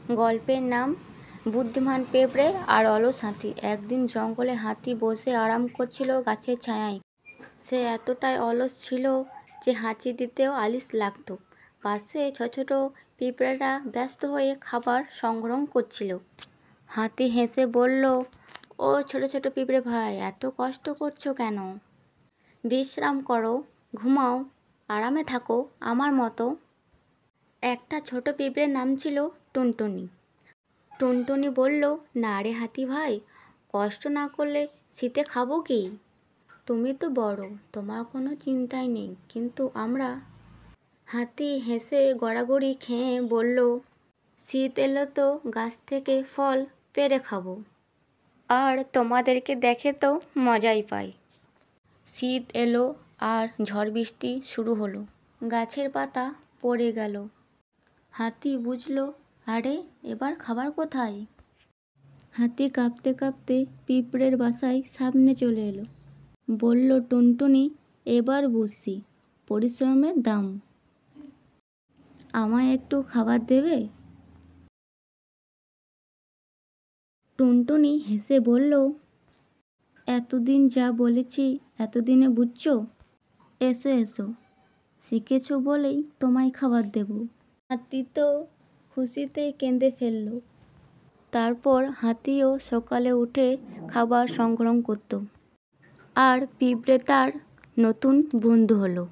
গল্পের নাম বুদ্ধিমান পেঁপড়ে আর অলস হাতি। একদিন জঙ্গলে হাতি বসে আরাম করছিল গাছের ছায়ায়। সে এতটাই অলস ছিল যে হাঁচি দিতেও আলিশ লাগতো। পাশে ছোট ছোট পিঁপড়েরা ব্যস্ত হয়ে খাবার সংগ্রহ করছিল। হাতি হেসে বলল, ও ছোট ছোট পিঁপড়ে ভাই, এত কষ্ট করছো কেন? বিশ্রাম করো, ঘুমাও, আরামে থাকো আমার মতো। একটা ছোট পিঁপড়ের নাম ছিল টুনটুনি। টুনটুনি বলল, না রে হাতি ভাই, কষ্ট না করলে শীতে খাবো কি? তুমি তো বড়, তোমার কোনো চিন্তাই নেই, কিন্তু আমরা। হাতি হেসে গড়াগড়ি খেয়ে বলল, শীত এলো তো গাছ থেকে ফল পেড়ে খাবো, আর তোমাদেরকে দেখে তো মজাই পাই। শীত এলো আর ঝড় বৃষ্টি শুরু হলো। গাছের পাতা পড়ে গেল। হাতি বুঝলো, আরে এবার খাবার কোথায়? হাতি কাঁপতে কাঁপতে পিঁপড়ের বাসায় সামনে চলে এলো। বলল, টুনটুনি, এবার বুঝছি পরিশ্রমের দাম। আমায় একটু খাবার দেবে? টুনটুনি হেসে বলল, এতদিন যা বলেছি এতদিনে বুঝছো? এসো এসো, শিখেছো বলেই তোমায় খাবার দেব। হাতি তো খুশিতে কেঁদে ফেলল। তারপর হাতিও সকালে উঠে খাবার সংগ্রহ করত, আর পিঁপড়ে তার নতুন বন্ধু হলো।